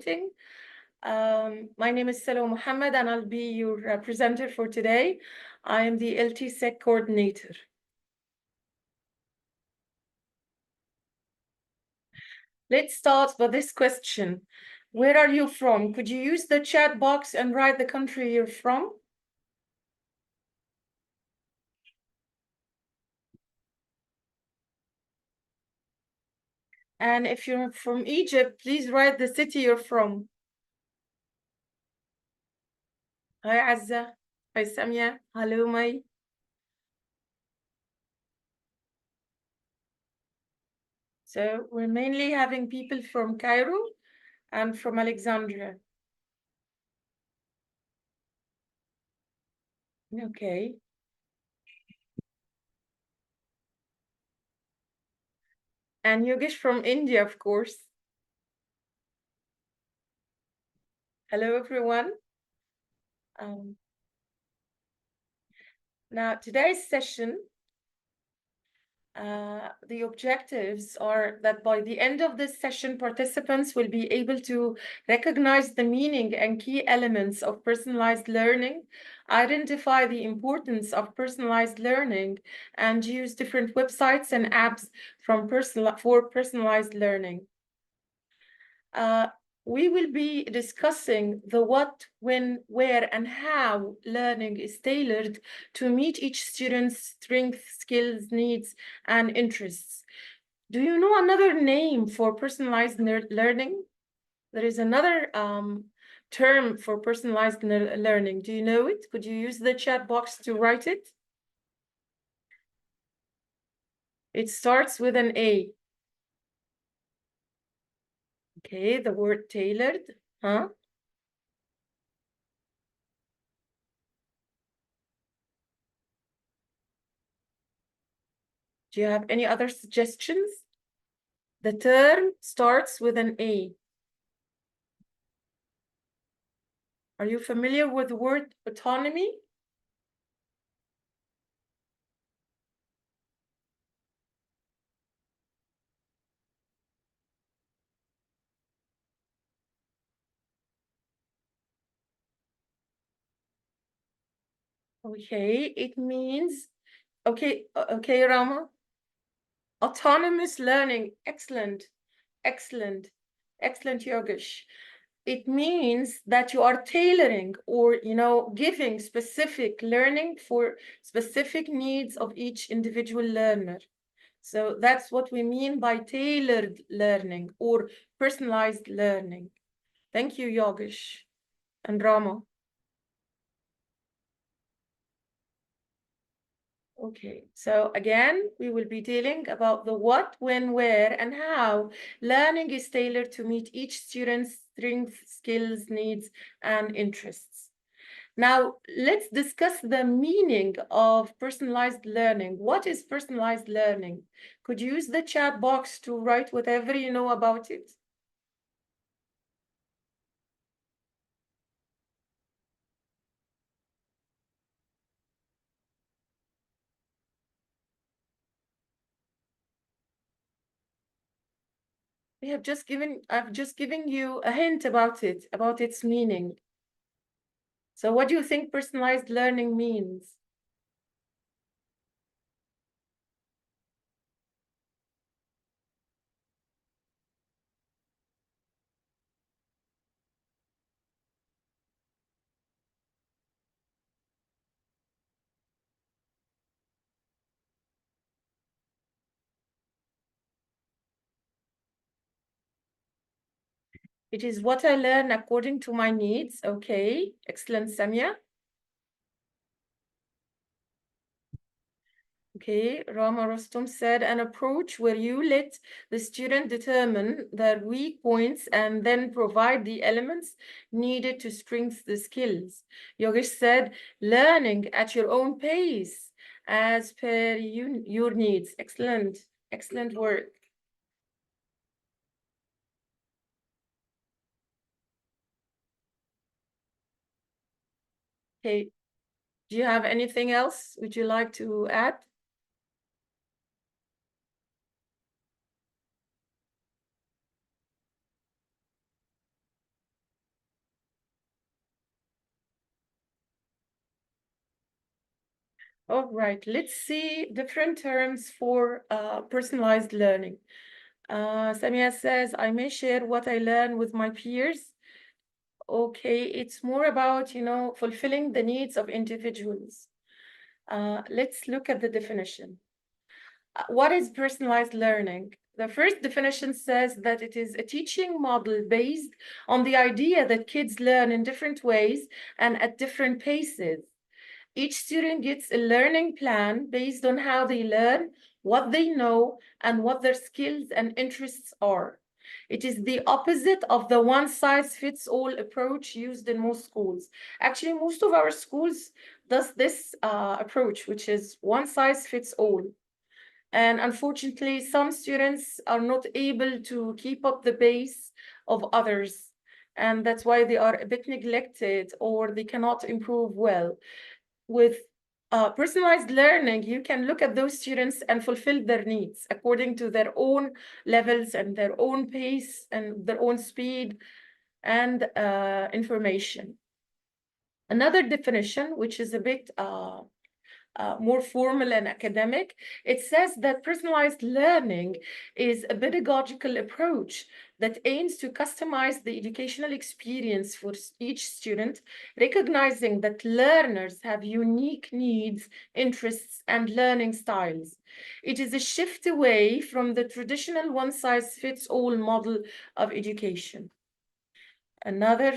meeting. My name is Salwa Muhammad, and I'll be your presenter for today. I am the ElSayed coordinator. Let's start with this question. Where are you from? Could you use the chat box and write the country you're from? And if you're from Egypt, please write the city you're from. Hi, Azza. Hi, Samia. Hello, May. So we're mainly having people from Cairo and from Alexandria. Okay. And Yogesh from India, of course. Hello, everyone. Now, today's session, the objectives are that by the end of this session, participants will be able to recognize the meaning and key elements of personalized learning, identify the importance of personalized learning, and use different websites and apps for personalized learning. We will be discussing the what, when, where, and how learning is tailored to meet each student's strengths, skills, needs, and interests. Do you know another name for personalized learning? There is another term for personalized learning. Do you know it? Could you use the chat box to write it? It starts with an A. Okay, the word tailored, huh? Do you have any other suggestions? The term starts with an A. Are you familiar with the word autonomy? Okay, it means, okay, Rama. Autonomous learning, excellent, excellent, excellent, Yogesh. It means that you are tailoring or, giving specific learning for specific needs of each individual learner. So that's what we mean by tailored learning or personalized learning. Thank you, Yogesh and Rama. Okay, so again, we will be dealing about the what, when, where, and how learning is tailored to meet each student's strengths, skills, needs, and interests. Now, let's discuss the meaning of personalized learning. What is personalized learning? Could you use the chat box to write whatever you know about it? I've just given you a hint about it, about its meaning. So what do you think personalized learning means? It is what I learn according to my needs. Okay, excellent, Samia. Okay, Rama Rostom said an approach where you let the student determine their weak points and then provide the elements needed to strengthen the skills. Yogesh said learning at your own pace as per your needs. Excellent, excellent work. Okay, do you have anything else would you like to add? All right, let's see different terms for personalized learning. Samia says, I may share what I learn with my peers. Okay, it's more about, fulfilling the needs of individuals. Let's look at the definition. What is personalized learning? The first definition says that it is a teaching model based on the idea that kids learn in different ways and at different paces. Each student gets a learning plan based on how they learn, what they know, and what their skills and interests are. It is the opposite of the one-size-fits-all approach used in most schools. Actually, most of our schools does this approach, which is one size fits all. And unfortunately, some students are not able to keep up the pace of others. And that's why they are a bit neglected or they cannot improve well. With personalized learning, you can look at those students and fulfill their needs according to their own levels and their own pace and their own speed and information. Another definition, which is a bit more formal and academic, it says that personalized learning is a pedagogical approach that aims to customize the educational experience for each student, recognizing that learners have unique needs, interests, and learning styles. It is a shift away from the traditional one-size-fits-all model of education. Another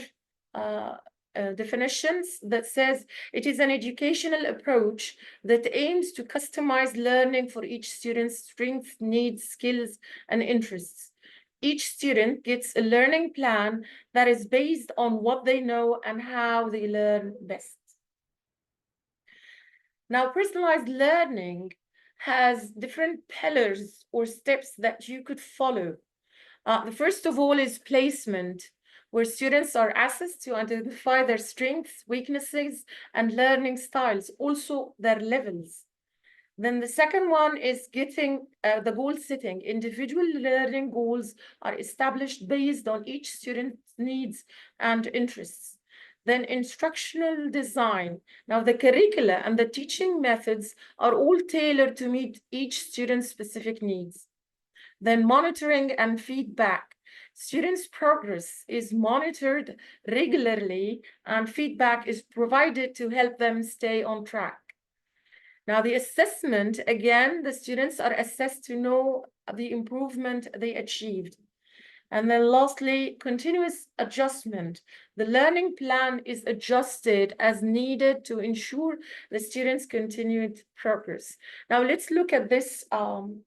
definitions that says it is an educational approach that aims to customize learning for each student's strengths, needs, skills, and interests. Each student gets a learning plan that is based on what they know and how they learn best. Now, personalized learning has different pillars or steps that you could follow. The first of all is placement, where students are asked to identify their strengths, weaknesses, and learning styles, also their levels. Then the second one is getting the goal setting. Individual learning goals are established based on each student's needs and interests. Then instructional design. Now the curricula and the teaching methods are all tailored to meet each student's specific needs. Then monitoring and feedback. Students' progress is monitored regularly and feedback is provided to help them stay on track. Now the assessment, again, the students are assessed to know the improvement they achieved. And then lastly, continuous adjustment. The learning plan is adjusted as needed to ensure the students' continued progress. Now let's look at this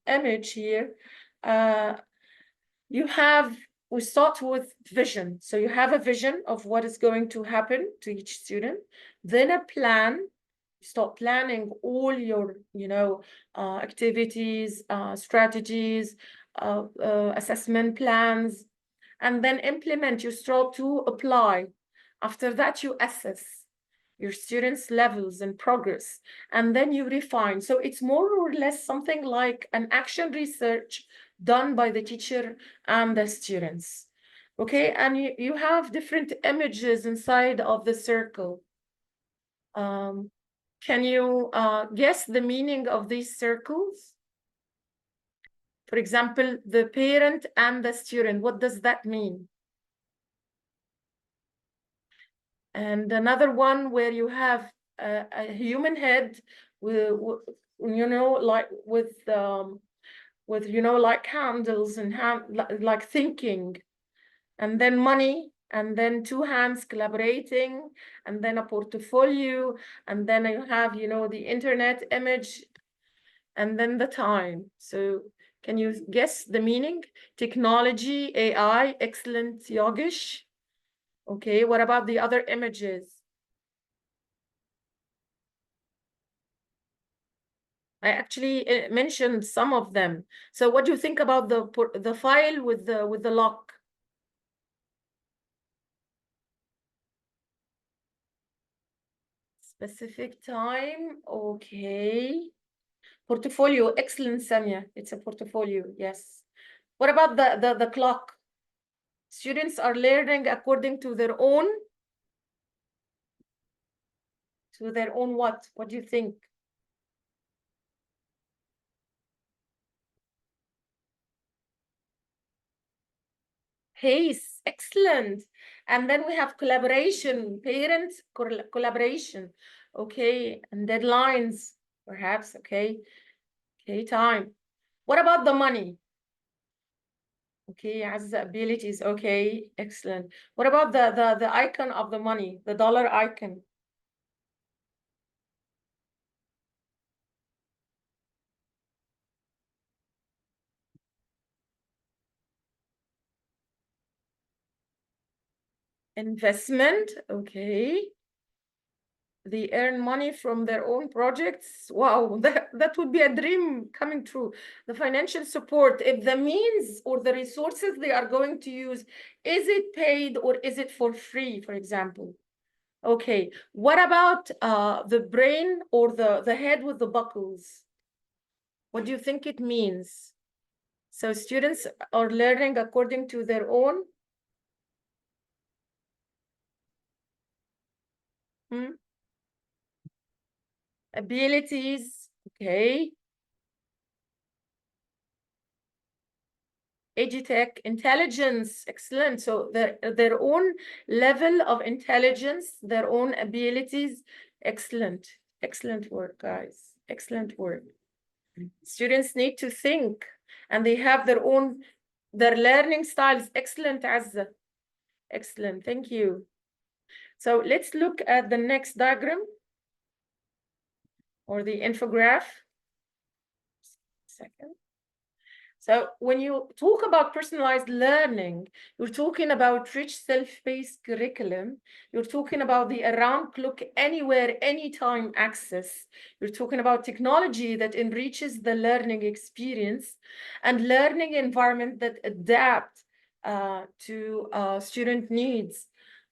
image here. We start with vision. So you have a vision of what is going to happen to each student, then a plan. Start planning all your, activities, strategies, assessment plans, and then implement. You start to apply. After that, you assess your students' levels and progress, and then you refine. So it's more or less something like an action research done by the teacher and the students. Okay, and you have different images inside of the circle. Can you guess the meaning of these circles? For example, the parent and the student, what does that mean? And another one where you have a human head with, like with like candles and like thinking, and then money, and then two hands collaborating, and then a portfolio, and then you have the internet image, and then the time. So can you guess the meaning? Technology, AI, excellent, Yogish. Okay, what about the other images? I actually mentioned some of them. So what do you think about the file with the lock? Specific time, okay. Portfolio, excellent, Samia. It's a portfolio, yes. What about the clock? Students are learning according to their own what? What do you think? Pace, excellent. And then we have collaboration, parent collaboration, okay, and deadlines, perhaps, okay, okay, time. What about the money? Okay, as the abilities, okay, excellent. What about the icon of the money, the dollar icon? Investment, okay. They earn money from their own projects. Wow, that would be a dream coming true. The financial support, if the means or the resources they are going to use, is it paid or is it for free, for example? Okay, what about the brain or the head with the buckles? What do you think it means? So students are learning according to their own hmm, abilities, okay? Edutech, intelligence, excellent. So their own level of intelligence, their own abilities, excellent. Excellent work, guys. Excellent work. Students need to think, and they have their learning styles. Excellent, Azza. Excellent. Thank you. So let's look at the next diagram or the infograph. Second. So when you talk about personalized learning, you're talking about rich self-paced curriculum. You're talking about the around-clock, anywhere, anytime access. You're talking about technology that enriches the learning experience and learning environment that adapt to student needs.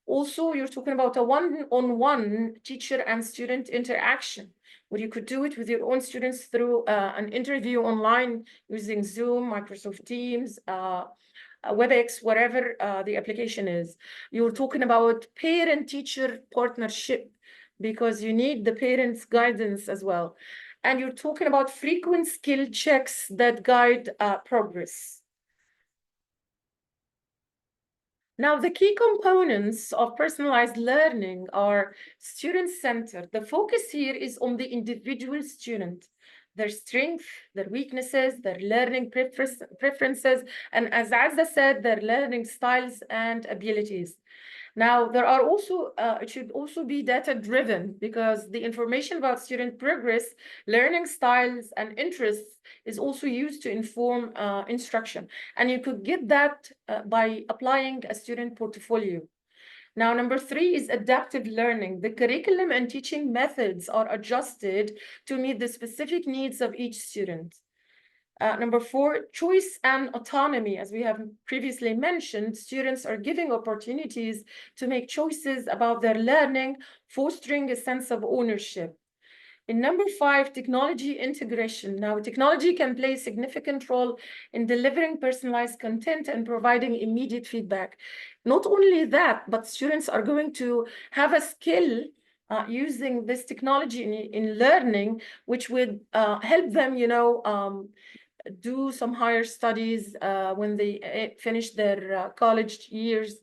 Also, you're talking about a one-on-one teacher and student interaction, where you could do it with your own students through an interview online using Zoom, Microsoft Teams, WebEx, whatever the application is. You're talking about parent-teacher partnership because you need the parents' guidance as well. And you're talking about frequent skill checks that guide progress. Now, the key components of personalized learning are student-centered. The focus here is on the individual student, their strengths, their weaknesses, their learning preferences, and as Azza said, their learning styles and abilities. Now, there are also, it should also be data-driven because the information about student progress, learning styles, and interests is also used to inform instruction. And you could get that by applying a student portfolio. Now, number 3 is adaptive learning. The curriculum and teaching methods are adjusted to meet the specific needs of each student. Number 4, choice and autonomy. As we have previously mentioned, students are giving opportunities to make choices about their learning, fostering a sense of ownership. In number 5, technology integration. Now, technology can play a significant role in delivering personalized content and providing immediate feedback. Not only that, but students are going to have a skill using this technology in learning, which would help them, do some higher studies when they finish their college years.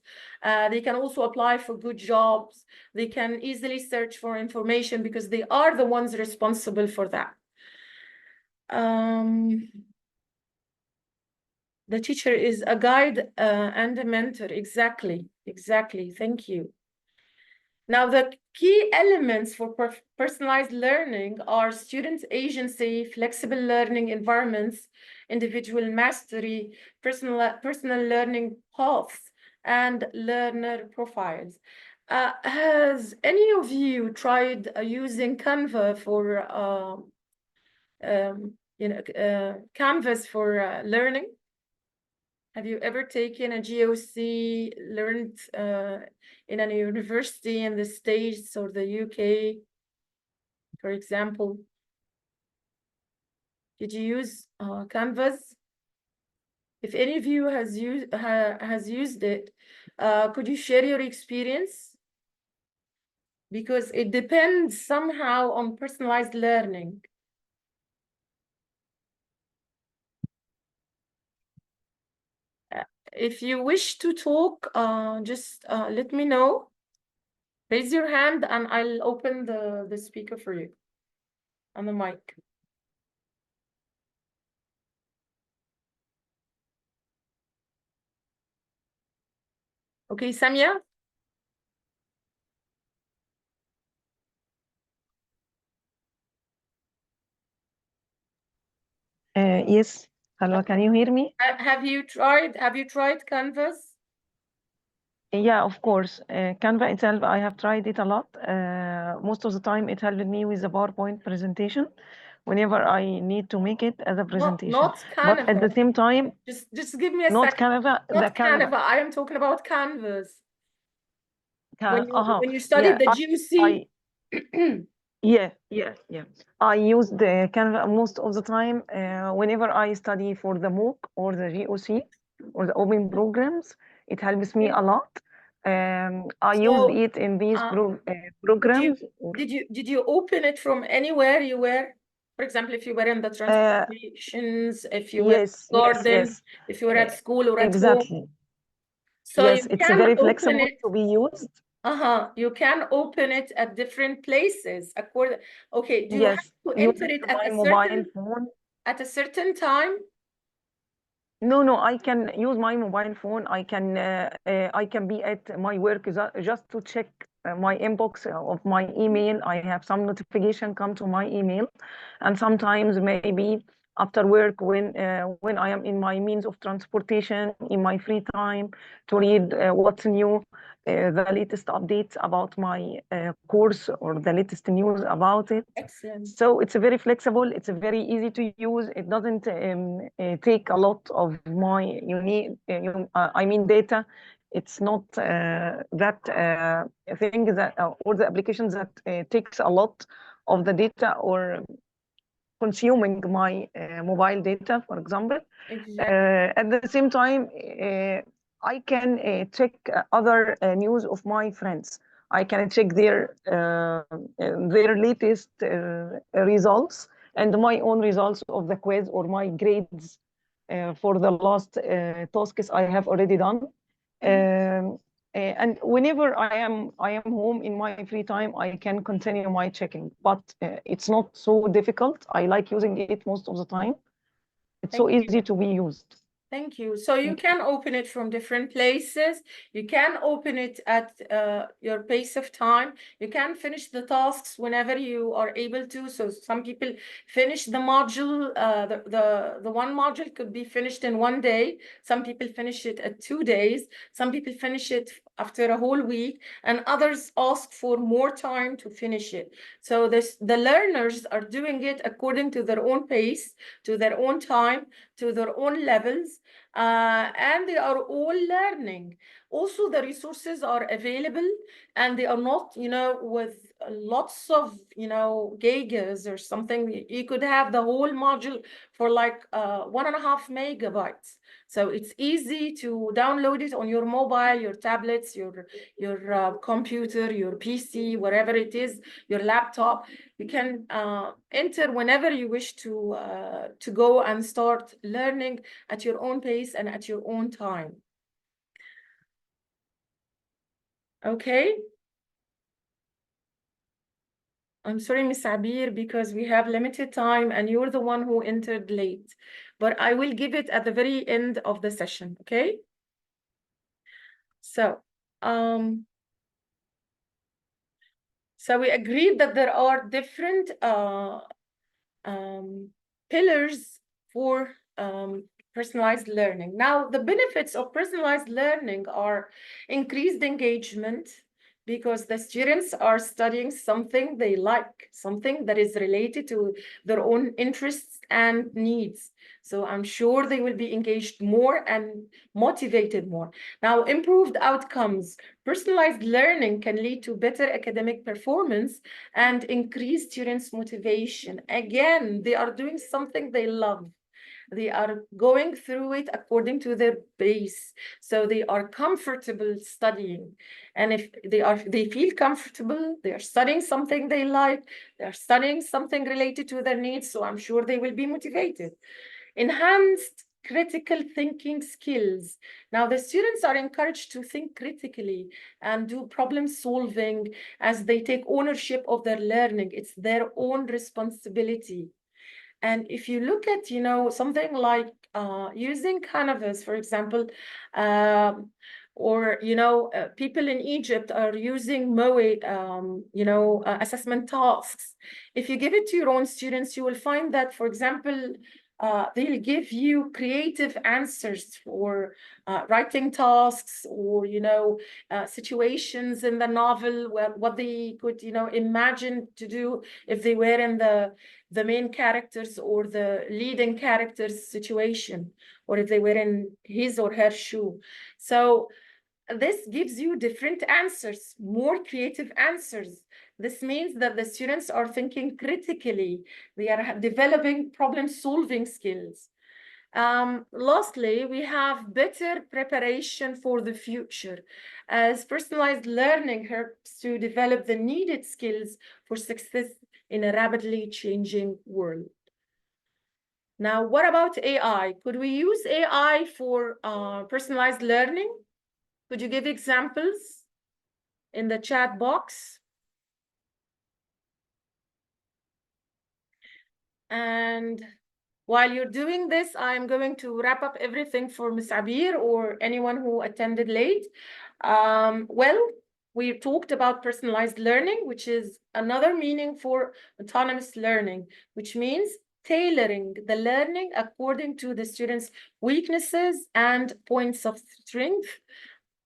They can also apply for good jobs. They can easily search for information because they are the ones responsible for that. The teacher is a guide and a mentor. Exactly. Thank you. Now, the key elements for personalized learning are student agency, flexible learning environments, individual mastery, personal learning paths, and learner profiles. Has any of you tried using Canva for Canvas for learning? Have you ever taken a GOC, learned in a university in the States or the UK, for example? Did you use Canvas? If any of you has used it, could you share your experience? Because it depends somehow on personalized learning. If you wish to talk, just let me know. Raise your hand and I'll open the speaker for you on the mic. Okay, Samia? Yes. Hello, can you hear me? Have you tried Canvas? Yeah, of course. Canva itself, I have tried it a lot. Most of the time, it helped me with the PowerPoint presentation whenever I need to make it as a presentation. Not But at the Canva. same time, Just give me a not second. Canva, the Not Canva. Canva. I am talking about Canvas. When you Yeah, studied the GUC. yeah. I use the Canva most of the time whenever I study for the MOOC or the GOC or the open programs. It helps me a lot. I used So, it in these did you programs. did you open it from anywhere you were? For example, if you were in the transportations, if you were in Yes, the garden, if you were at school or at home. exactly. So Yes, you it's can very open flexible it. to be used. You can open it at different places. Okay, do you have Yes, to enter using it my mobile phone. at a certain time? No, I can use my mobile phone. I can be at my work just to check my inbox of my email. I have some notification come to my email, and sometimes maybe after work when I am in my means of transportation in my free time to read what's new, the latest updates about my course or the latest news about it. Excellent. So it's very flexible. It's very easy to use. It doesn't take a lot of my I mean data. It's not that thing that or the applications that takes a lot of the data or consuming my mobile data, for example. Exactly. At the same time, I can check other news of my friends. I can check their latest results and my own results of the quiz or my grades for the last tasks I have already done. And whenever I am home in my free time, I can continue my checking. But it's not so difficult. I like using it most of the time. It's so Thank you. easy to be used. Thank you. So you can open it from different places. You can open it at your pace of time. You can finish the tasks whenever you are able to. So some people finish the module. The one module could be finished in one day. Some people finish it at 2 days. Some people finish it after a whole week, and others ask for more time to finish it. So the learners are doing it according to their own pace, to their own time, to their own levels. And they are all learning. Also, the resources are available and they are not, with lots of, gigas or something. You could have the whole module for like 1.5 megabytes. So it's easy to download it on your mobile, your tablets, your computer, your PC, whatever it is, your laptop. You can enter whenever you wish to go and start learning at your own pace and at your own time. Okay. I'm sorry, Miss Abir, because we have limited time and you're the one who entered late. But I will give it at the very end of the session, okay? So, we agreed that there are different pillars for personalized learning. Now, the benefits of personalized learning are increased engagement, because the students are studying something they like, something that is related to their own interests and needs. So I'm sure they will be engaged more and motivated more. Now, improved outcomes. Personalized learning can lead to better academic performance and increase students' motivation. Again, they are doing something they love. They are going through it according to their pace. So they are comfortable studying. And if they feel comfortable, they are studying something they like, they are studying something related to their needs. So I'm sure they will be motivated. Enhanced critical thinking skills. Now, the students are encouraged to think critically and do problem solving as they take ownership of their learning. It's their own responsibility. And if you look at, something like using Canvas, for example, or, people in Egypt are using MOE, assessment tasks. If you give it to your own students, you will find that, for example, they'll give you creative answers for writing tasks or, situations in the novel, what they could, imagine to do if they were in the main characters or the leading character's situation, or if they were in his or her shoe. So this gives you different answers, more creative answers. This means that the students are thinking critically. They are developing problem-solving skills. Lastly, we have better preparation for the future, as personalized learning helps to develop the needed skills for success in a rapidly changing world. Now, what about AI? Could we use AI for personalized learning? Could you give examples in the chat box? And while you're doing this, I'm going to wrap up everything for Ms. Abir or anyone who attended late. Well, we talked about personalized learning, which is another meaning for autonomous learning, which means tailoring the learning according to the student's weaknesses and points of strength,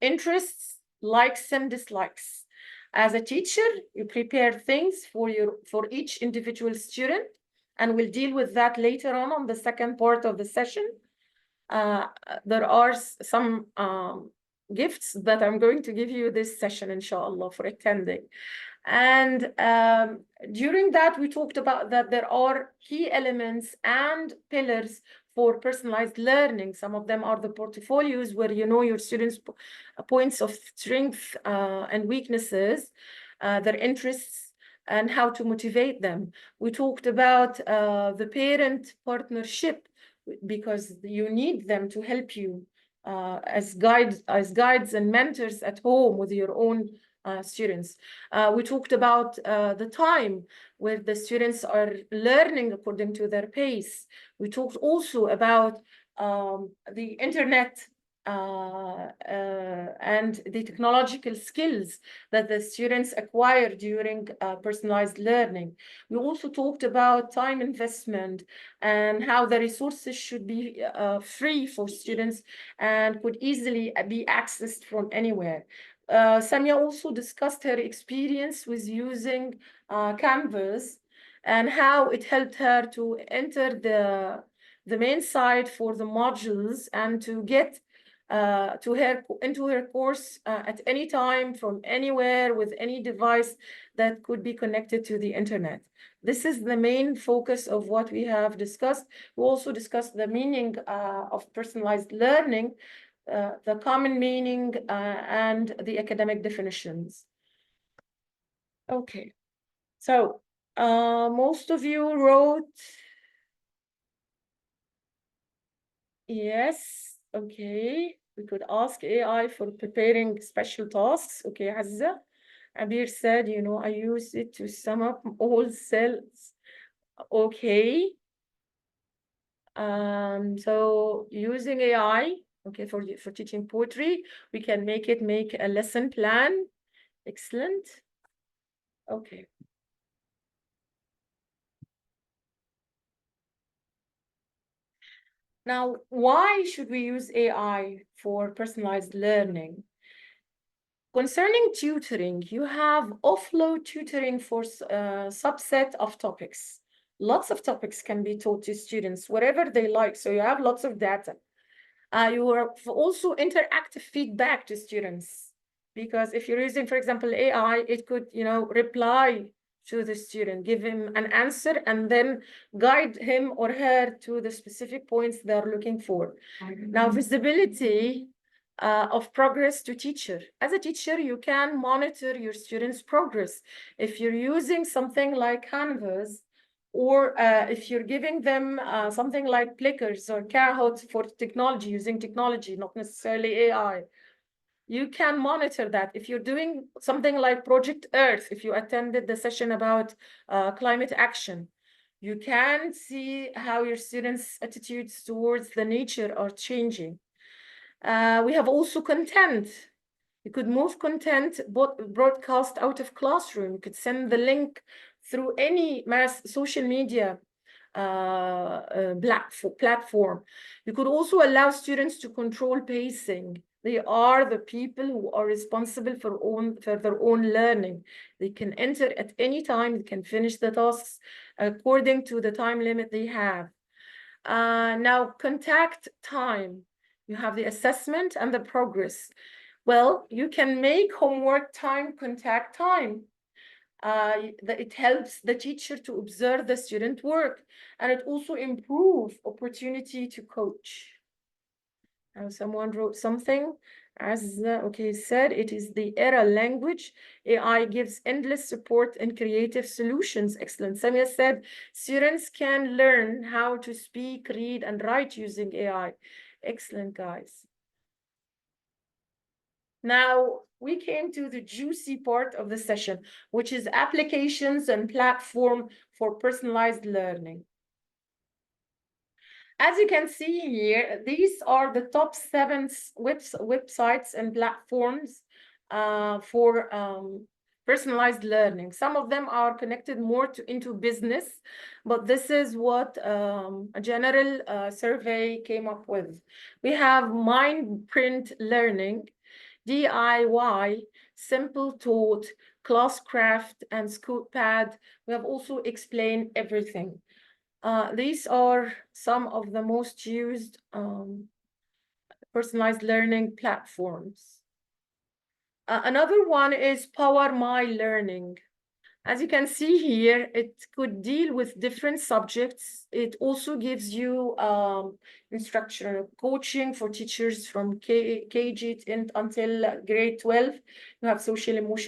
interests, likes and dislikes. As a teacher, you prepare things for each individual student, and we'll deal with that later on the second part of the session. There are some gifts that I'm going to give you this session, inshallah, for attending. And during that, we talked about that there are key elements and pillars for personalized learning. Some of them are the portfolios, where you know your students' points of strength and weaknesses, their interests, and how to motivate them. We talked about the parent partnership, because you need them to help you as guides and mentors at home with your own students. We talked about the time where the students are learning according to their pace. We talked also about the internet and the technological skills that the students acquire during personalized learning. We also talked about time investment and how the resources should be free for students and could easily be accessed from anywhere. Samia also discussed her experience with using Canvas and how it helped her to enter the main site for the modules and to get into her course at any time, from anywhere, with any device that could be connected to the internet. This is the main focus of what we have discussed. We also discussed the meaning of personalized learning, the common meaning, and the academic definitions. Okay, so most of you wrote yes. Okay, we could ask AI for preparing special tasks. Okay, Azza. Abir said, I use it to sum up all cells. Okay. So using AI, okay, for teaching poetry, we can make a lesson plan. Excellent. Okay. Now, why should we use AI for personalized learning? Concerning tutoring, you have offload tutoring for a subset of topics. Lots of topics can be taught to students, whatever they like. So you have lots of data. You have also interactive feedback to students, because if you're using, for example, AI, it could, reply to the student, give him an answer, and then guide him or her to the specific points they're looking for. Now, visibility of progress to teacher. As a teacher, you can monitor your students' progress. If you're using something like Canvas or if you're giving them something like Plickers or Kahoot for technology, using technology, not necessarily AI, you can monitor that. If you're doing something like Project Earth, if you attended the session about climate action, you can see how your students' attitudes towards the nature are changing. We have also content. You could move content broadcast out of classroom. You could send the link through any mass social media platform. You could also allow students to control pacing. They are the people who are responsible for their own learning. They can enter at any time. They can finish the tasks according to the time limit they have. Now, contact time. You have the assessment and the progress. Well, you can make homework time contact time. It helps the teacher to observe the student work, and it also improves opportunity to coach. Now, someone wrote something as said, it is the era language. AI gives endless support and creative solutions. Excellent. Samia said students can learn how to speak, read, and write using AI. Excellent, guys. Now, we came to the juicy part of the session, which is applications and platform for personalized learning. As you can see here, these are the top 7 websites and platforms for personalized learning. Some of them are connected more into business, but this is what a general survey came up with. We have Mindprint Learning, DIY, Simple Taught, Classcraft, and Scootpad. We have also explained everything. These are some of the most used personalized learning platforms. Another one is Power My Learning. As you can see here, it could deal with different subjects. It also gives you instructional coaching for teachers from KG until grade 12. You have social emotional